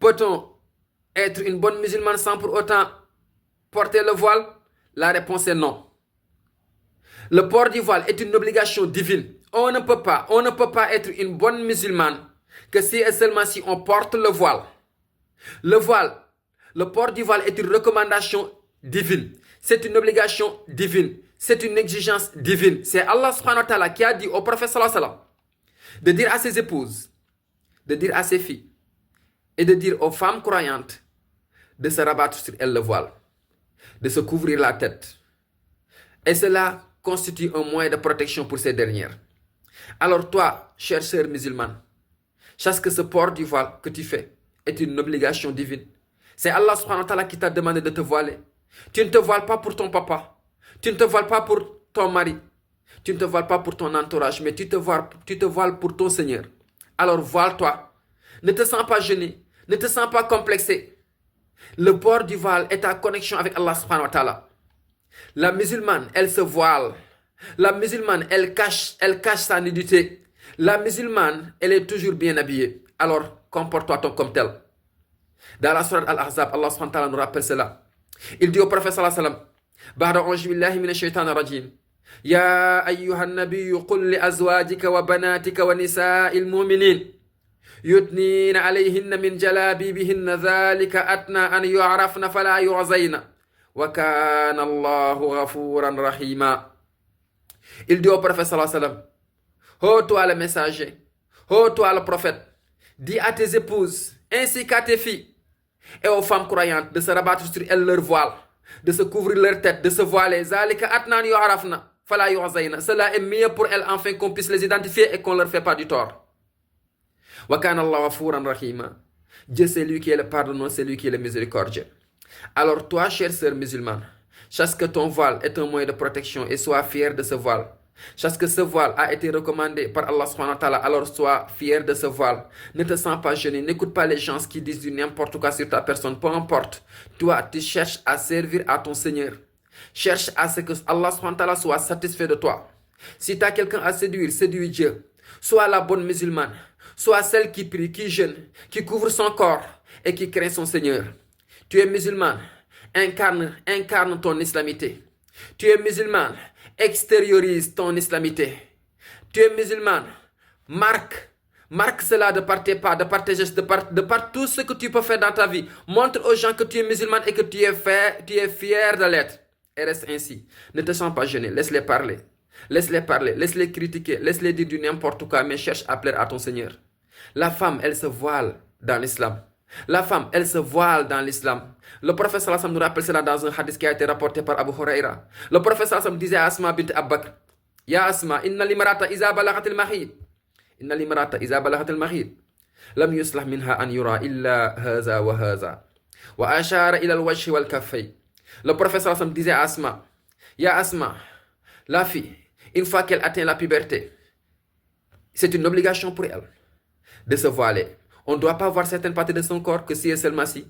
Peut-on être une bonne musulmane sans pour autant porter le voile? La réponse est non. Le port du voile est une obligation divine. On ne peut pas être une bonne musulmane que si et seulement si on porte le voile. Le port du voile est une recommandation divine. C'est une obligation divine. C'est une exigence divine. C'est Allah subhanahu wa ta'ala qui a dit au prophète sallallahu alayhi wa sallam de dire à ses épouses, de dire à ses filles et de dire aux femmes croyantes de se rabattre sur elles le voile, de se couvrir la tête. Et cela constitue un moyen de protection pour ces dernières. Alors toi, chère sœur musulmane, sache que ce port du voile que tu fais est une obligation divine. C'est Allah subhanahu wa ta'ala qui t'a demandé de te voiler. Tu ne te voiles pas pour ton papa. Tu ne te voiles pas pour ton mari. Tu ne te voiles pas pour ton entourage, mais tu te voiles pour ton Seigneur. Alors voile-toi. Ne te sens pas gêné. Ne te sens pas complexé. Le port du voile est ta connexion avec Allah subhanahu wa ta'ala. La musulmane, elle se voile. La musulmane, elle cache sa nudité. La musulmane, elle est toujours bien habillée. Alors, comporte-toi comme tel. Dans la sourate Al-Ahzab, Allah subhanahu wa ta'ala nous rappelle cela. Il dit au prophète sallallahu alayhi wa sallam, Ba'da a'udhu billahi minash shaitanir rajim. Ya ayyuhan nabiyyu qul li azwajika wa banatika wa nisa'il mu'minin yudnina alayhinna min jalabibihinna dhalika atna an yu'rafna fala yu'zayna wa kana Allahu ghafuran rahima. Il dit au prophète sallallahu alayhi wa sallam, ô toi le messager, ô toi le prophète, dis à tes épouses ainsi qu'à tes filles et aux femmes croyantes de se rabattre sur elles leur voile, de se couvrir leur tête, de se voiler. Zalika atna yu'rafna fala yu'zayna. Cela est mieux pour elles afin qu'on puisse les identifier et qu'on ne leur fait pas du tort. Wa kana Allahu ghafuran rahima. Dieu c'est lui qui est le pardonnant, c'est lui qui est le miséricordieux. Alors toi, chère sœur musulmane, sache que ton voile est un moyen de protection et sois fier de ce voile. Sache que ce voile a été recommandé par Allah subhanahu wa ta'ala, alors sois fier de ce voile. Ne te sens pas gêné, n'écoute pas les gens qui disent du n'importe quoi sur ta personne, peu importe. Toi, tu cherches à servir à ton Seigneur. Cherche à ce que Allah subhanahu wa ta'ala soit satisfait de toi. Si tu as quelqu'un à séduire, séduis Dieu. Sois la bonne musulmane, sois celle qui prie, qui jeûne, qui couvre son corps et qui craint son Seigneur. Tu es musulmane, incarne ton islamité. Tu es musulmane, extériorise ton islamité. Tu es musulmane, marque cela de par tes pas, de par tes gestes, de par tout ce que tu peux faire dans ta vie. Montre aux gens que tu es musulmane et que tu es fier de l'être. Et reste ainsi. Ne te sens pas gêné, laisse-les parler. Laisse-les critiquer, laisse-les dire du n'importe quoi, mais cherche à plaire à ton Seigneur. La femme, elle se voile dans l'islam. La femme, elle se voile dans l'islam. Le prophète sallallahu alayhi wa sallam nous rappelle cela dans un hadith qui a été rapporté par Abu Huraira. Le prophète sallallahu alayhi wa sallam disait à Asma bint Abu Bakr, Ya Asma, inna limarata iza balaghatil mahid. Lam yuslah minha an yura illa haza wa haza. Wa ashara ila al-wajhi wal kaffay. Le prophète sallallahu alayhi wa sallam disait à Asma, Ya Asma, la fille, une fois qu'elle atteint la puberté, c'est une obligation pour elle de se voiler. On ne doit pas voir certaines parties de son corps que si et seulement si,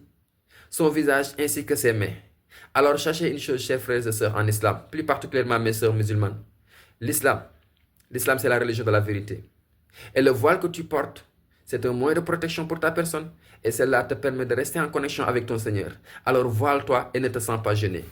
son visage ainsi que ses mains. Alors sachez une chose, chers frères et sœurs en islam, plus particulièrement mes sœurs musulmanes. L'islam c'est la religion de la vérité. Et le voile que tu portes, c'est un moyen de protection pour ta personne et cela te permet de rester en connexion avec ton Seigneur. Alors voile-toi et ne te sens pas gêné.